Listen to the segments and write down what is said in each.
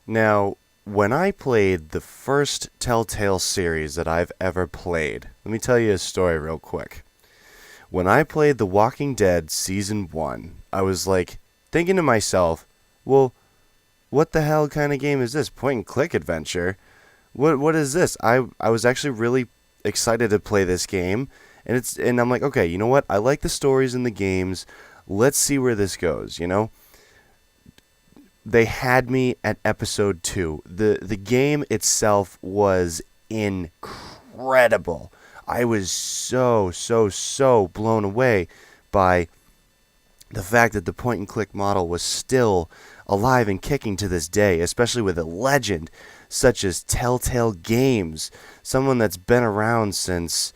Now, when I played the first Telltale series that I've ever played, let me tell you a story real quick. When I played The Walking Dead Season 1, I was like thinking to myself, well, what the hell kind of game is this? Point and click adventure? What is this? I was actually really excited to play this game, and I'm like, okay, you know what? I like the stories in the games. Let's see where this goes. They had me at episode 2. The game itself was incredible. I was so blown away by the fact that the point and click model was still alive and kicking to this day, especially with a legend such as TellTale Games, someone that's been around since,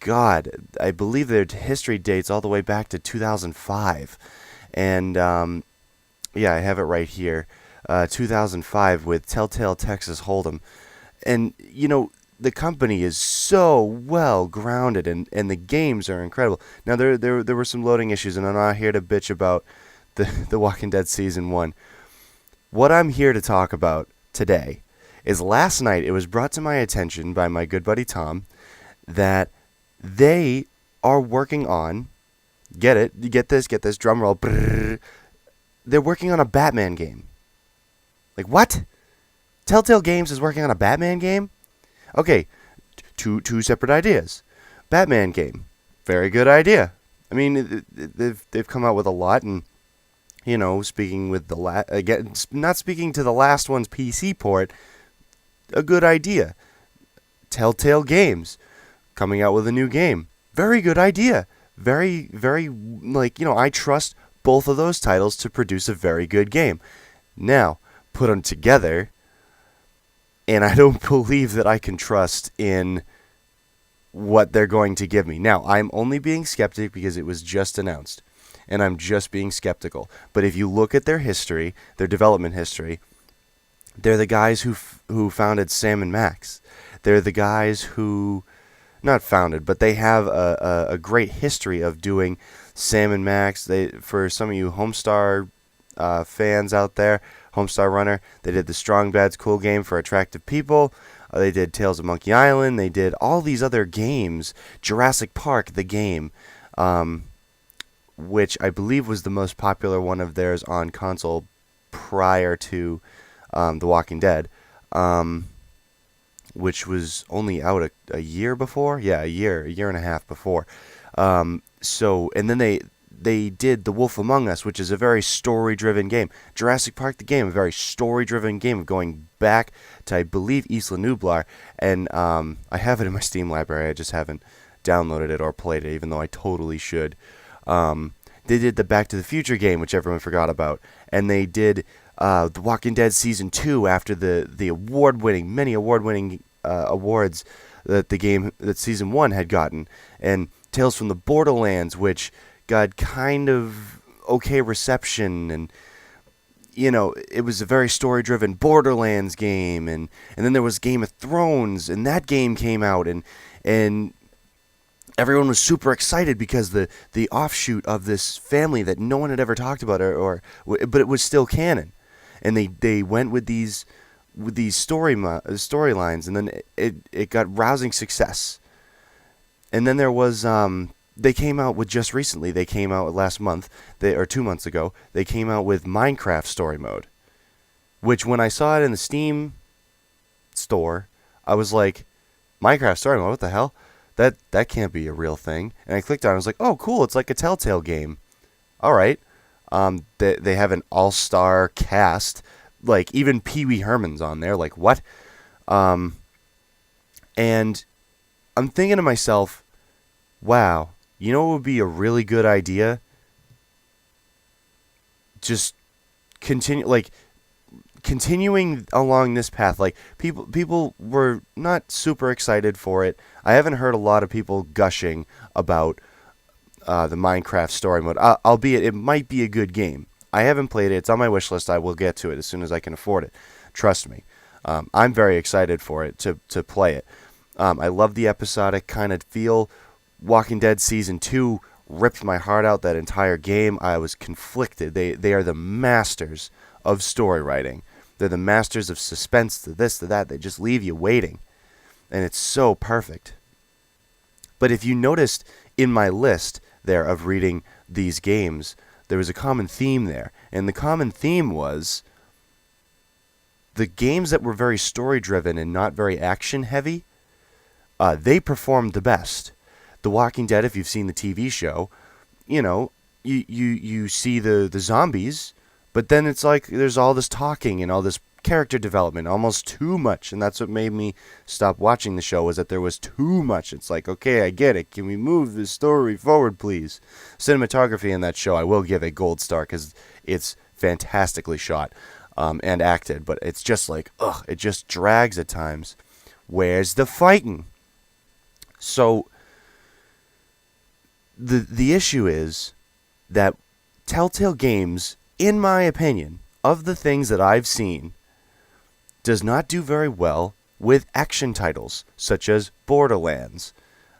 God, I believe their history dates all the way back to 2005. And yeah, I have it right here. 2005 with Telltale Texas Hold'em. And, the company is so well grounded, and the games are incredible. Now, there were some loading issues, and I'm not here to bitch about the Walking Dead Season 1. What I'm here to talk about today is last night it was brought to my attention by my good buddy Tom that they are working on, get this, drum roll, brrr, they're working on a Batman game. Like, what? Telltale Games is working on a Batman game? Okay, two separate ideas. Batman game, very good idea. I mean, they've come out with a lot, and speaking with again, not speaking to the last one's PC port, a good idea. Telltale Games coming out with a new game, very good idea. Very, very, I trust both of those titles to produce a very good game. Now, put them together, and I don't believe that I can trust in what they're going to give me. Now, I'm only being skeptic because it was just announced, and I'm just being skeptical. But if you look at their history, their development history, they're the guys who founded Sam and Max. They're the guys who, not founded, but they have a great history of doing Sam and Max. For some of you Homestar fans out there, Homestar Runner, they did the Strong Bad's Cool game for attractive people. They did Tales of Monkey Island. They did all these other games. Jurassic Park, the game, which I believe was the most popular one of theirs on console prior to The Walking Dead, which was only out a year before. Yeah, a year and a half before. And then they did The Wolf Among Us, which is a very story-driven game. Jurassic Park, the game, a very story-driven game of going back to, I believe, Isla Nublar. And I have it in my Steam library. I just haven't downloaded it or played it, even though I totally should. They did the Back to the Future game, which everyone forgot about. And they did The Walking Dead Season 2 after the many award-winning awards that Season 1 had gotten. And Tales from the Borderlands, which got kind of okay reception, and it was a very story-driven Borderlands game, and then there was Game of Thrones, and that game came out, and everyone was super excited because the offshoot of this family that no one had ever talked about, but it was still canon, and they went with these storylines, and then it got rousing success. And then there was they came out with just recently. They came out last month, or 2 months ago. They came out with Minecraft Story Mode, which when I saw it in the Steam store, I was like, Minecraft Story Mode, what the hell? That can't be a real thing. And I clicked on it. I was like, oh, cool. It's like a Telltale game. All right. They have an all-star cast. Like, even Pee Wee Herman's on there. Like, what? And I'm thinking to myself, wow, you know what would be a really good idea? Just continuing along this path. Like, people were not super excited for it. I haven't heard a lot of people gushing about the Minecraft story mode, albeit it might be a good game. I haven't played it. It's on my wish list. I will get to it as soon as I can afford it. Trust me. I'm very excited for it to play it. I love the episodic kind of feel. Walking Dead Season 2 ripped my heart out that entire game. I was conflicted. They are the masters of story writing. They're the masters of suspense, to this, to that. They just leave you waiting. And it's so perfect. But if you noticed in my list there of reading these games, there was a common theme there. And the common theme was the games that were very story-driven and not very action-heavy, they performed the best. The Walking Dead, if you've seen the TV show, you see the zombies, but then it's like there's all this talking and all this character development, almost too much, and that's what made me stop watching the show, was that there was too much. It's like, okay, I get it. Can we move the story forward, please? Cinematography in that show, I will give a gold star because it's fantastically shot and acted, but it's just like, it just drags at times. Where's the fighting? So the issue is that TellTale Games, in my opinion, of the things that I've seen, does not do very well with action titles, such as Borderlands.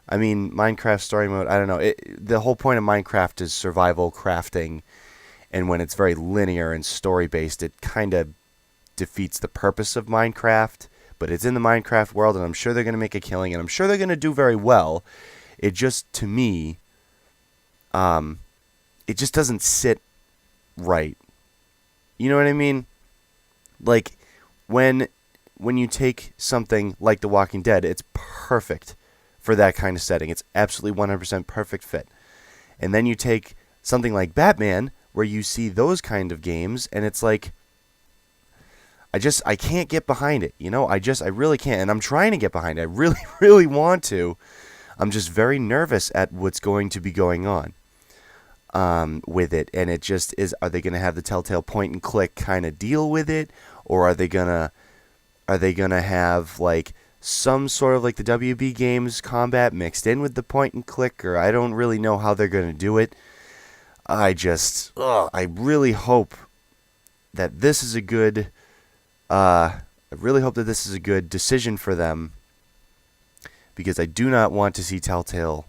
I mean, Minecraft Story Mode, I don't know. The whole point of Minecraft is survival crafting, and when it's very linear and story-based, it kind of defeats the purpose of Minecraft. But it's in the Minecraft world, and I'm sure they're going to make a killing, and I'm sure they're going to do very well. It just, to me, it just doesn't sit right. You know what I mean? Like, when you take something like The Walking Dead, it's perfect for that kind of setting. It's absolutely 100% perfect fit. And then you take something like Batman, where you see those kind of games, and it's like, I can't get behind it. I really can't. And I'm trying to get behind it. I really, really want to. I'm just very nervous at what's going to be going on with it. And it just is, are they going to have the Telltale point and click kind of deal with it? Or are they gonna have like some sort of like the WB Games combat mixed in with the point and click? Or I don't really know how they're going to do it. I really hope that this is a good decision for them, because I do not want to see Telltale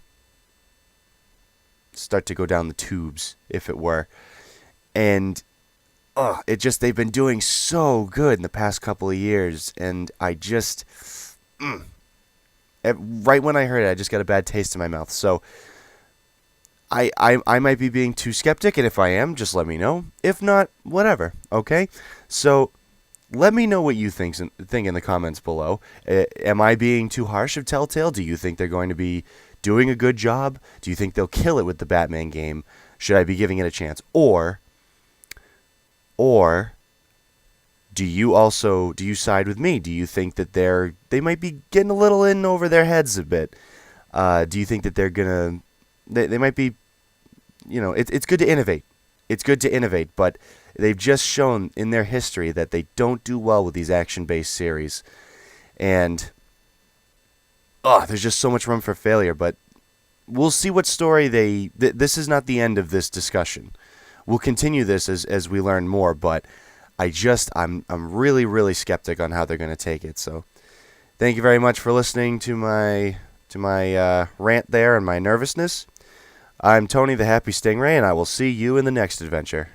start to go down the tubes, if it were. And they've been doing so good in the past couple of years, and I just right when I heard it, I just got a bad taste in my mouth. So I might be being too skeptic, and if I am, just let me know. If not, whatever. Okay? So let me know what you think in the comments below. Am I being too harsh of Telltale? Do you think they're going to be doing a good job? Do you think they'll kill it with the Batman game? Should I be giving it a chance? Or do you side with me? Do you think that they might be getting a little in over their heads a bit? Do you think that they're gonna they might be, it's good to innovate. It's good to innovate, but they've just shown in their history that they don't do well with these action-based series. And there's just so much room for failure, but we'll see what story this is not the end of this discussion. We'll continue this as we learn more, but I'm really, really skeptic on how they're going to take it. So thank you very much for listening to my rant there and my nervousness. I'm Tony the Happy Stingray, and I will see you in the next adventure.